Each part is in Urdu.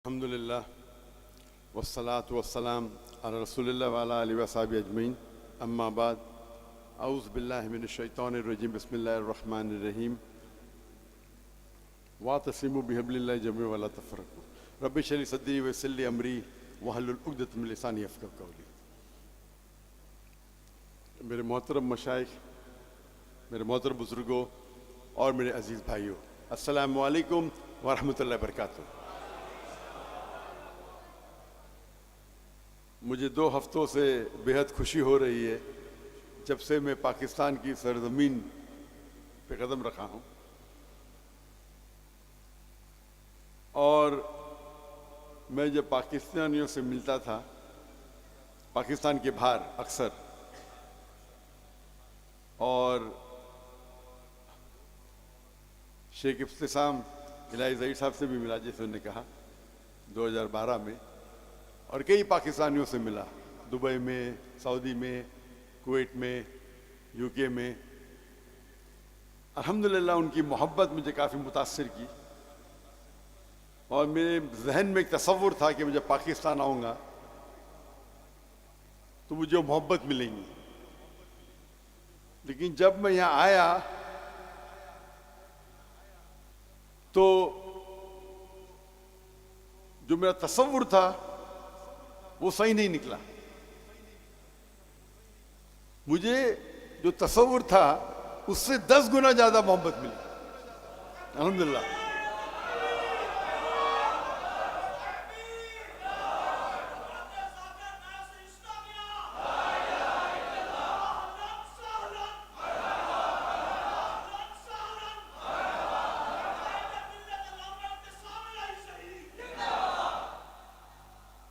الحمدللہ والصلاة والسلام علی رسول اللہ وعلی آلہ وصحبہ اجمعین، اما بعد، اعوذ باللہ من الشیطان الرجیم، بسم اللہ الرحمن الرحیم، واعتصموا بحبل اللہ جميعا ولا تفرقوا، رب اشرح لي صدری ویسر لی امری واحلل عقدۃ من لسانی یفقہوا قولی۔ میرے محترم مشائخ، میرے محترم بزرگوں اور میرے عزیز بھائیوں، السلام علیکم ورحمۃ اللہ وبرکاتہ۔ مجھے 2 ہفتوں سے بہت خوشی ہو رہی ہے جب سے میں پاکستان کی سرزمین پہ قدم رکھا ہوں، اور میں جب پاکستانیوں سے ملتا تھا پاکستان کے باہر اکثر، اور شیخ ابتسام الہی ظہیر صاحب سے بھی ملا، جیسے انہوں نے کہا 2012 میں، اور کئی پاکستانیوں سے ملا، دبئی میں، سعودی میں، کویت میں، یو کے میں۔ الحمدللہ ان کی محبت مجھے کافی متاثر کی، اور میرے ذہن میں ایک تصور تھا کہ میں جب پاکستان آؤں گا تو مجھے محبت ملیں گی، لیکن جب میں یہاں آیا تو جو میرا تصور تھا وہ صحیح نہیں نکلا۔ مجھے جو تصور تھا اس سے 10 گنا زیادہ محبت ملی، الحمدللہ۔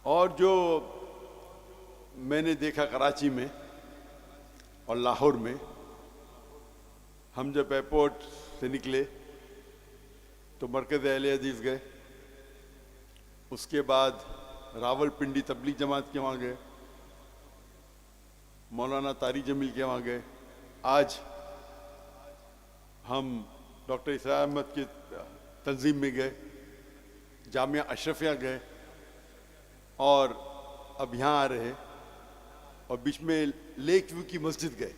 اور جو میں نے دیکھا کراچی میں اور لاہور میں، ہم جب ایئرپورٹ سے نکلے تو مرکز اہل حدیث گئے، اس کے بعد راول پنڈی تبلیغ جماعت کے وہاں گئے، مولانا طاری جمیل کے وہاں گئے، آج ہم ڈاکٹر اسرار احمد کی تنظیم میں گئے، جامعہ اشرفیہ گئے، اور اب یہاں آ رہے ہیں، اور بیچ میں لیک ویو کی مسجد گئے،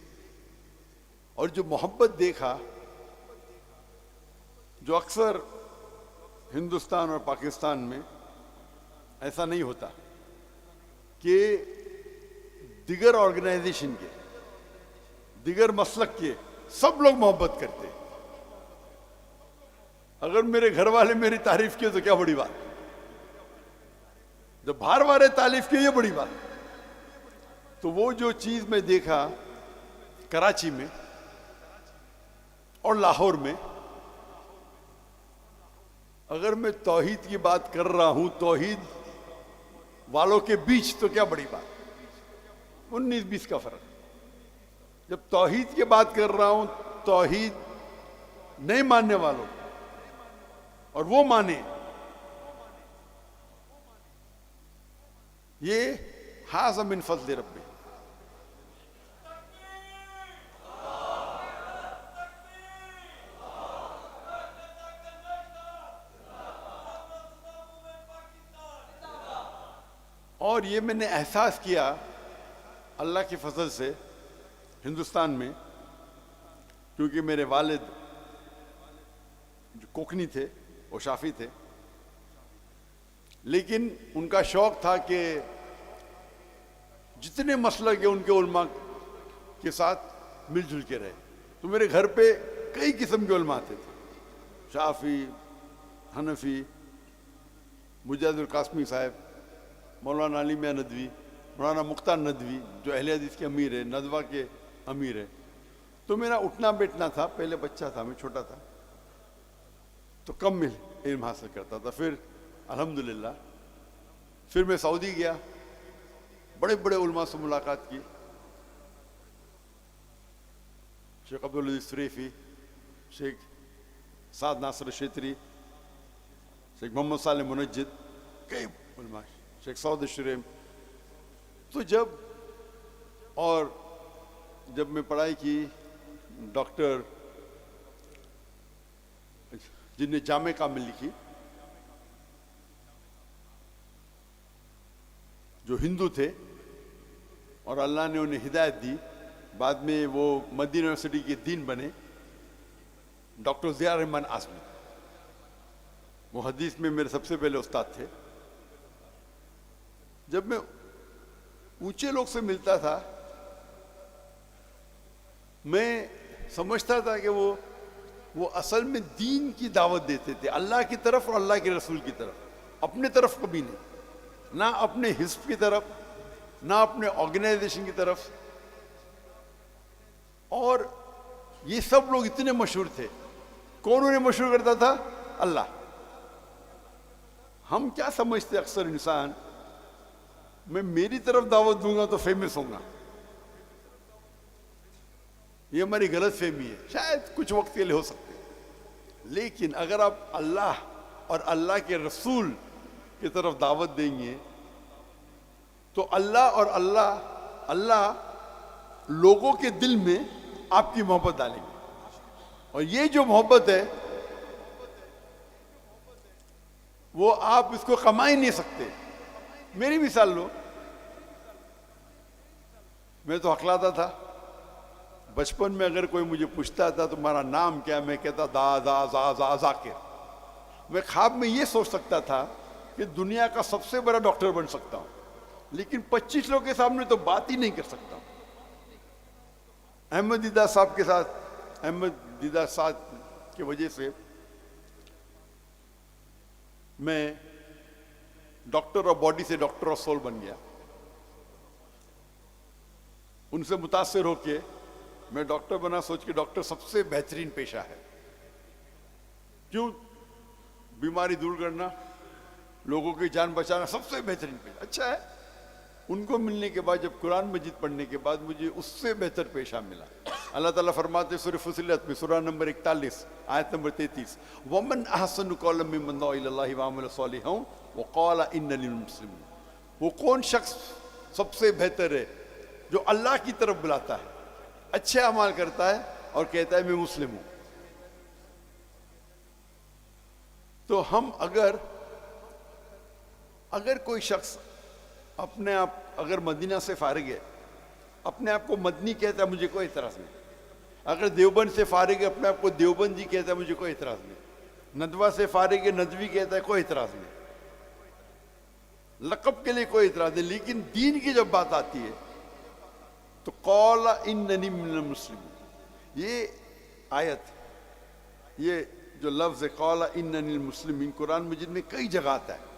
اور جو محبت دیکھا، جو اکثر ہندوستان اور پاکستان میں ایسا نہیں ہوتا کہ دیگر آرگنائزیشن کے، دیگر مسلک کے سب لوگ محبت کرتے۔ اگر میرے گھر والے میری تعریف کیے تو کیا بڑی بات، جب باہر والے تعریف کی یہ بڑی بات۔ تو وہ جو چیز میں دیکھا کراچی میں اور لاہور میں، اگر میں توحید کی بات کر رہا ہوں توحید والوں کے بیچ، تو کیا بڑی بات، 19-20 کا فرق۔ جب توحید کی بات کر رہا ہوں توحید نہیں ماننے والوں اور وہ مانے، یہ ھذا من فضل ربی۔ اور یہ میں نے احساس کیا اللہ کے فضل سے ہندوستان میں، کیونکہ میرے والد جو کوکنی تھے وہ شافی تھے، لیکن ان کا شوق تھا کہ جتنے مسلک ہیں ان کے علماء کے ساتھ مل جل کے رہے۔ تو میرے گھر پہ کئی قسم کے علماء آتے تھے، شافی، حنفی، مجاہد القاسمی صاحب، مولانا علی میاں ندوی، مولانا مختار ندوی جو اہل حدیث کے امیر ہے، ندوہ کے امیر ہے۔ تو میرا اٹھنا بیٹھنا تھا، پہلے بچہ تھا، میں چھوٹا تھا تو کم علم حاصل کرتا تھا۔ پھر الحمدللہ پھر میں سعودی گیا، بڑے بڑے علماء سے ملاقات کی، شیخ عبدالعزیز سریفی، شیخ سعد ناصر الشیطری، شیخ محمد صالح منجد، کئی علماء، شیخ سعود الشریم۔ تو جب میں پڑھائی کی، ڈاکٹر جن نے جامع کامل لکھی، جو ہندو تھے اور اللہ نے انہیں ہدایت دی، بعد میں وہ مدینہ یونیورسٹی کے دین بنے، ڈاکٹر ضیاء الرحمن آزمی، وہ حدیث میں میرے سب سے پہلے استاد تھے۔ جب میں اونچے لوگ سے ملتا تھا میں سمجھتا تھا کہ وہ اصل میں دین کی دعوت دیتے تھے، اللہ کی طرف اور اللہ کے رسول کی طرف، اپنے طرف کبھی نہیں، نہ اپنے حزب کی طرف، نہ اپنے آرگنائزیشن کی طرف۔ اور یہ سب لوگ اتنے مشہور تھے، کون انہیں مشہور کرتا تھا؟ اللہ۔ ہم کیا سمجھتے اکثر انسان، میں میری طرف دعوت دوں گا تو فیمس ہوں گا، یہ ہماری غلط فہمی ہے، شاید کچھ وقت کے لیے ہو سکتے، لیکن اگر آپ اللہ اور اللہ کے رسول کی طرف دعوت دیں گے تو اللہ اور اللہ لوگوں کے دل میں آپ کی محبت ڈالیں گے، اور یہ جو محبت ہے وہ آپ اس کو کما ہی نہیں سکتے۔ میری مثال لو، میں تو ہکلاتا تھا بچپن میں، اگر کوئی مجھے پوچھتا تھا تمہارا نام کیا، میں کہتا ذاکر۔ میں خواب میں یہ سوچ سکتا تھا کہ دنیا کا سب سے بڑا ڈاکٹر بن سکتا ہوں، لیکن 25 لوگوں کے سامنے تو بات ہی نہیں کر سکتا۔ احمد دیدار صاحب کی وجہ سے میں ڈاکٹر آف باڈی سے ڈاکٹر آف سول بن گیا۔ ان سے متاثر ہو کے میں ڈاکٹر بنا، سوچ کے ڈاکٹر سب سے بہترین پیشہ ہے۔ کیوں؟ بیماری دور کرنا، لوگوں کی جان بچانا سب سے بہترین پیشہ اچھا ہے۔ ان کو ملنے کے بعد، جب قرآن مجید پڑھنے کے بعد، مجھے اس سے بہتر پیشہ ملا۔ اللہ تعالیٰ فرماتے سورہ فصلت میں، سورہ نمبر 41 آیت نمبر 33، وَمَنْ أَحْسَنُ قَوْلًا مِّمَّنْ دَعَا إِلَى اللَّهِ وَعَمِلَ صَالِحًا وَقَالَ إِنَّنِي مِنَ الْمُسْلِمِينَ۔ وہ کون شخص سب سے بہتر ہے جو اللہ کی طرف بلاتا ہے، اچھے اعمال کرتا ہے اور کہتا ہے میں مسلم ہوں۔ تو ہم اگر کوئی شخص اپنے آپ اگر مدینہ سے فارغ ہے، اپنے آپ کو مدنی کہتا ہے، مجھے کوئی اعتراض نہیں۔ اگر دیوبند سے فارغ ہے، اپنے آپ کو دیوبندی کہتا ہے، مجھے کوئی اعتراض نہیں۔ ندوہ سے فارغ ہے، ندوی کہتا ہے، کوئی اعتراض نہیں۔ لقب کے لیے کوئی اعتراض نہیں، لیکن دین کی جب بات آتی ہے تو قال اننی من المسلمین، یہ آیت، یہ جو لفظ ہے قال اننی المسلمین، قرآن مجید میں کئی جگہ آتا ہے۔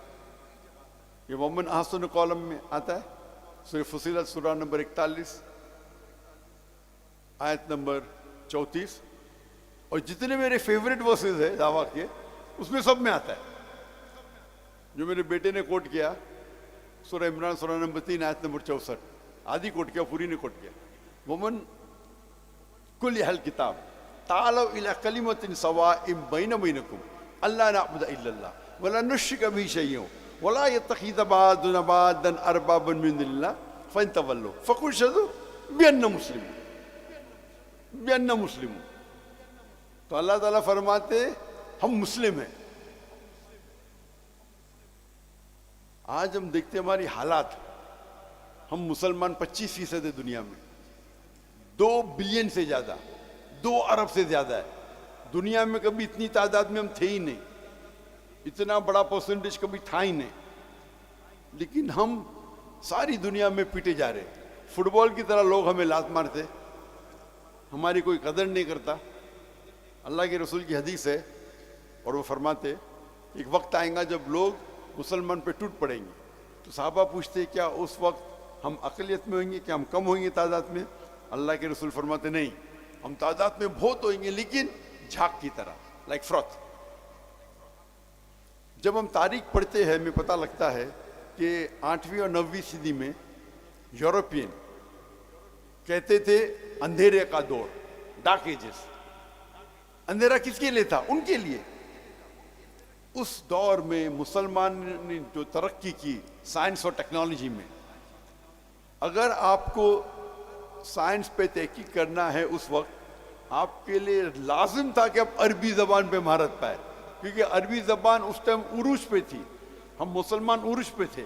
یہ ومن احسن قولا میں آتا ہے، سورہ فصلت سورہ نمبر 41 آیت نمبر 34، اور جتنے میرے فیوریٹ ورسز ہیں دعویٰ کے، اس میں سب میں آتا ہے۔ جو میرے بیٹے نے کوٹ کیا سورہ عمران سورہ نمبر 3 آیت نمبر 64، آدھی کوٹ کیا، پوری نے کوٹ کیا، ومن کل اہل کتاب تعالوا الی کلمۃ سواء بین بینکم الا نعبد الا اللہ ولا نشرک بہ شیئا ولا يتخذ بعضنا بعضا اربابا من دون اللہ فان تولوا فقل اشہدوا بأننا مسلمون۔ تو اللہ تعالیٰ فرماتے ہم مسلم ہیں۔ آج ہم دیکھتے ہیں ہماری حالات، ہم مسلمان 25% ہے دنیا میں، 2 بلین سے زیادہ، 2 ارب سے زیادہ ہے دنیا میں۔ کبھی اتنی تعداد میں ہم تھے ہی نہیں، اتنا بڑا پرسنٹیج کبھی تھا ہی نہیں، لیکن ہم ساری دنیا میں پیٹے جا رہے۔ فٹ بال کی طرح لوگ ہمیں لات مارتے، ہماری کوئی قدر نہیں کرتا۔ اللہ کے رسول کی حدیث ہے، اور وہ فرماتے ایک وقت آئے گا جب لوگ مسلمان پہ ٹوٹ پڑیں گے۔ تو صحابہ پوچھتے کیا اس وقت ہم اقلیت میں ہوئیں گے، کیا ہم کم ہوئیں گے تعداد میں؟ اللہ کے رسول فرماتے نہیں، ہم تعداد میں بہت ہوئیں گے، لیکن جھاگ کی طرح، لائک فروت۔ جب ہم تاریخ پڑھتے ہیں ہمیں پتہ لگتا ہے کہ 8ویں اور 9ویں صدی میں یورپین کہتے تھے اندھیرے کا دور، ڈارک ایجز۔ اندھیرا کس کے لیے تھا؟ ان کے لیے۔ اس دور میں مسلمان نے جو ترقی کی سائنس اور ٹیکنالوجی میں، اگر آپ کو سائنس پہ تحقیق کرنا ہے اس وقت، آپ کے لیے لازم تھا کہ آپ عربی زبان پہ مہارت پائے، کیونکہ عربی زبان اس ٹائم عروج پہ تھی، ہم مسلمان عروج پہ تھے۔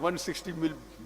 $160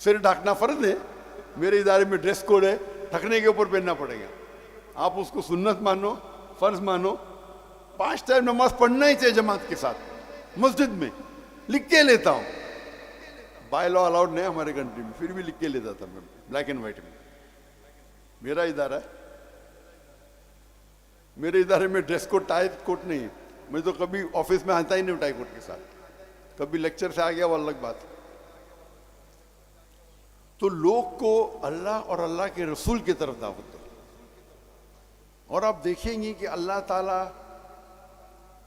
سر ڈھانکنا فرض ہے. میرے ادارے میں ڈریس کوڈ ہے, ڈھکنے کے اوپر پہننا پڑے گا. آپ اس کو سنت مانو, فرض مانو. 5 ٹائم نماز پڑھنا ہی چاہیے جماعت کے ساتھ مسجد میں. لکھ کے لیتا ہوں, بائی لا الاؤڈ نہیں ہمارے کنٹری میں, پھر بھی لکھ کے لیتا تھا میں بلیک اینڈ وائٹ میں. میرا ادارہ ہے, میرے ادارے میں ڈریس کوڈ ٹائی کوٹ نہیں ہے. میں تو کبھی آفس میں آتا ہی نہیں ہوں ٹائی کوٹ کے ساتھ. کبھی لیکچر سے آ گیا وہ الگ بات. تو لوگ کو اللہ اور اللہ کے رسول کی طرف دعوت دو. اور آپ دیکھیں گے کہ اللہ تعالیٰ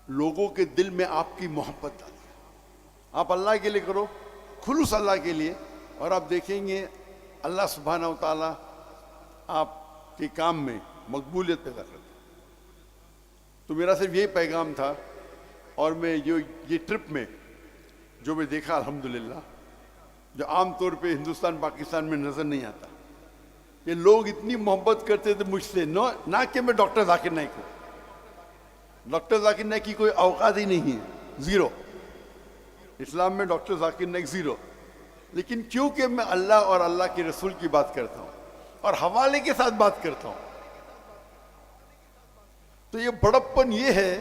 لوگوں کے دل میں آپ کی محبت ڈالے. آپ اللہ کے لیے کرو, خلوص اللہ کے لیے, اور آپ دیکھیں گے اللہ سبحانہ و تعالیٰ آپ کے کام میں مقبولیت پیدا کرتا. تو میرا صرف یہی پیغام تھا. اور میں یہ ٹرپ میں جو میں دیکھا الحمدللہ, جو عام طور پہ ہندوستان پاکستان میں نظر نہیں آتا, کہ لوگ اتنی محبت کرتے تھے مجھ سے. نہ کہ میں ڈاکٹر ذاکر نائک ہوں, ڈاکٹر ذاکر نائک کی کوئی اوقات ہی نہیں ہے, زیرو. اسلام میں ڈاکٹر ذاکر نائک زیرو. لیکن کیونکہ میں اللہ اور اللہ کے رسول کی بات کرتا ہوں اور حوالے کے ساتھ بات کرتا ہوں, تو یہ بڑپن یہ ہے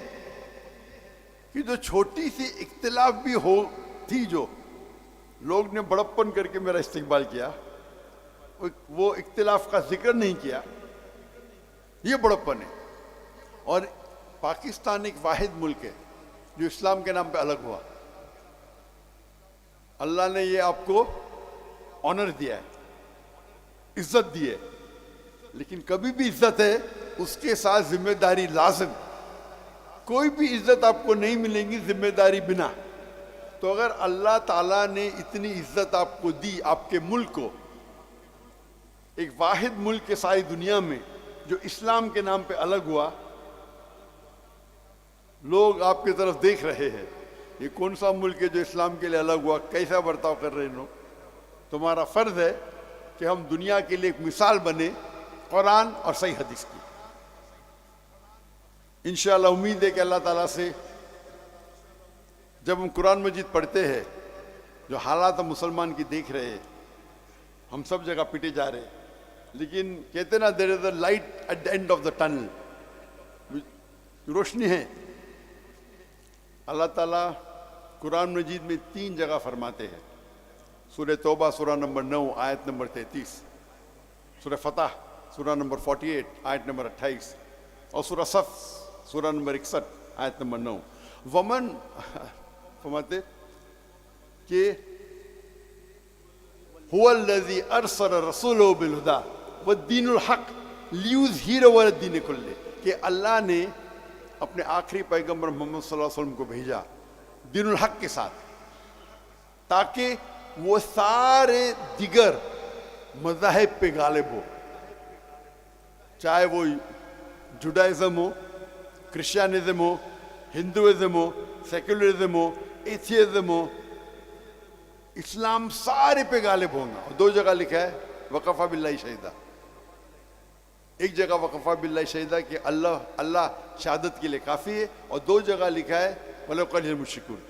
کہ جو چھوٹی سی اختلاف بھی ہو تھی, جو لوگ نے بڑپن کر کے میرا استقبال کیا, وہ اختلاف کا ذکر نہیں کیا, یہ بڑپن ہے. اور پاکستان ایک واحد ملک ہے جو اسلام کے نام پہ الگ ہوا. اللہ نے یہ آپ کو آنر دیا ہے, عزت دی ہے. لیکن کبھی بھی عزت ہے, اس کے ساتھ ذمہ داری لازم. کوئی بھی عزت آپ کو نہیں ملے گی ذمہ داری بنا. تو اگر اللہ تعالیٰ نے اتنی عزت آپ کو دی, آپ کے ملک کو, ایک واحد ملک کے ساری دنیا میں جو اسلام کے نام پہ الگ ہوا, لوگ آپ کی طرف دیکھ رہے ہیں, یہ کون سا ملک ہے جو اسلام کے لیے الگ ہوا, کیسا برتاؤ کر رہے ہیں لوگ. تمہارا فرض ہے کہ ہم دنیا کے لیے ایک مثال بنے قرآن اور صحیح حدیث کی. انشاءاللہ امید ہے کہ اللہ تعالیٰ سے جب ہم قرآن مجید پڑھتے ہیں, جو حالات ہم مسلمان کی دیکھ رہے ہیں, ہم سب جگہ پٹے جا رہے ہیں, لیکن کہتے نا there is a light at the end of the tunnel, روشنی ہے. اللہ تعالیٰ قرآن مجید میں 3 جگہ فرماتے ہیں. سورہ توبہ سورہ نمبر 9 آیت نمبر 33, سورہ فتح سورہ نمبر 48 آیت نمبر 28, اور سورہ صف سورہ نمبر 61 آیت نمبر 9. ومن فرماتے کہ هو الذی ارسل رسولہ بالہدی والدین الحق لیظہرہ علی الدین کلہ, کہ اللہ نے اپنے آخری پیغمبر محمد صلی اللہ علیہ وسلم کو بھیجا دین الحق کے ساتھ, تاکہ وہ سارے دیگر مذاہب پہ غالب ہو, چاہے وہ جوڈائزم ہو, کرسچینزم ہو, ہندوازم ہو, سیکولرزم ہو, ایتھیزم ہو, اسلام سارے پہ غالب ہوں گا. اور 2 جگہ لکھا ہے وکفیٰ باللہ شہیدا. ایک جگہ وکفیٰ باللہ شہیدا کہ اللہ شہادت کے لیے کافی ہے, اور 2 جگہ لکھا ہے وَلَوْ قَرِحَ الْمُشْرِكُونَ,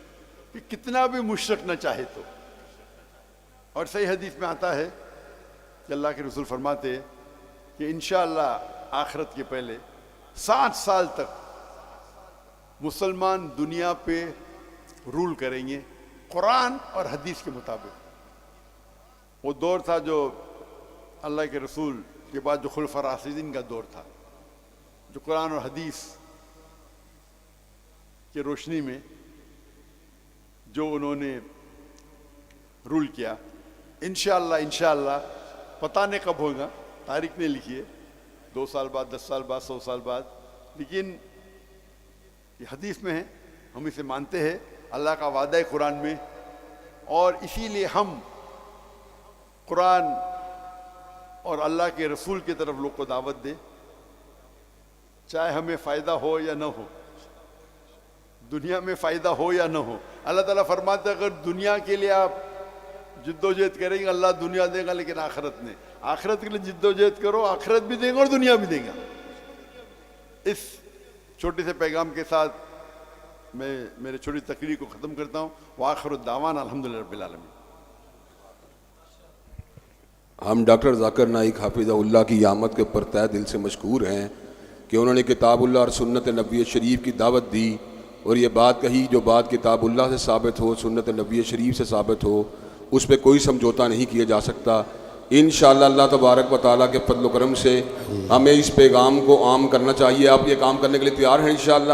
کہ کتنا بھی مشرک نہ چاہے تو. اور صحیح حدیث میں آتا ہے کہ اللہ کے رسول فرماتے ہیں کہ انشاءاللہ آخرت کے پہلے 60 سال تک مسلمان دنیا پہ رول کریں گے قرآن اور حدیث کے مطابق. وہ دور تھا جو اللہ کے رسول کے بعد جو خلفاء راشدین کا دور تھا, جو قرآن اور حدیث کی روشنی میں جو انہوں نے رول کیا. انشاءاللہ پتہ نہیں کب ہوگا, تاریخ نہیں لکھی ہے, 2 سال بعد, 10 سال بعد, 100 سال بعد, لیکن یہ حدیث میں ہے, ہم اسے مانتے ہیں. اللہ کا وعدہ ہے قرآن میں, اور اسی لیے ہم قرآن اور اللہ کے رسول کی طرف لوگ کو دعوت دیں, چاہے ہمیں فائدہ ہو یا نہ ہو, دنیا میں فائدہ ہو یا نہ ہو. اللہ تعالیٰ فرماتا ہے اگر دنیا کے لیے آپ جد و جہد کریں گے اللہ دنیا دے گا, لیکن آخرت کے لیے جد و جہد کرو, آخرت بھی دیں گا اور دنیا بھی دیں گا. اس چھوٹے سے پیغام کے ساتھ میں میرے چھوٹی تقریر کو ختم کرتا ہوں. وآخر الدعوانا الحمدللہ رب العالمین. ہم ڈاکٹر ذاکر نائک حافظہ اللہ کی آمد کے پر تہ دل سے مشکور ہیں کہ انہوں نے کتاب اللہ اور سنت نبوی شریف کی دعوت دی اور یہ بات کہی جو بات کتاب اللہ سے ثابت ہو، سنت نبوی شریف سے ثابت ہو، اس پہ کوئی سمجھوتا نہیں کیا جا سکتا۔ انشاءاللہ اللہ تبارک و تعالیٰ کے فضل و کرم سے ہمیں اس پیغام کو عام کرنا چاہیے۔ آپ یہ کام کرنے کے لیے تیار ہیں انشاءاللہ؟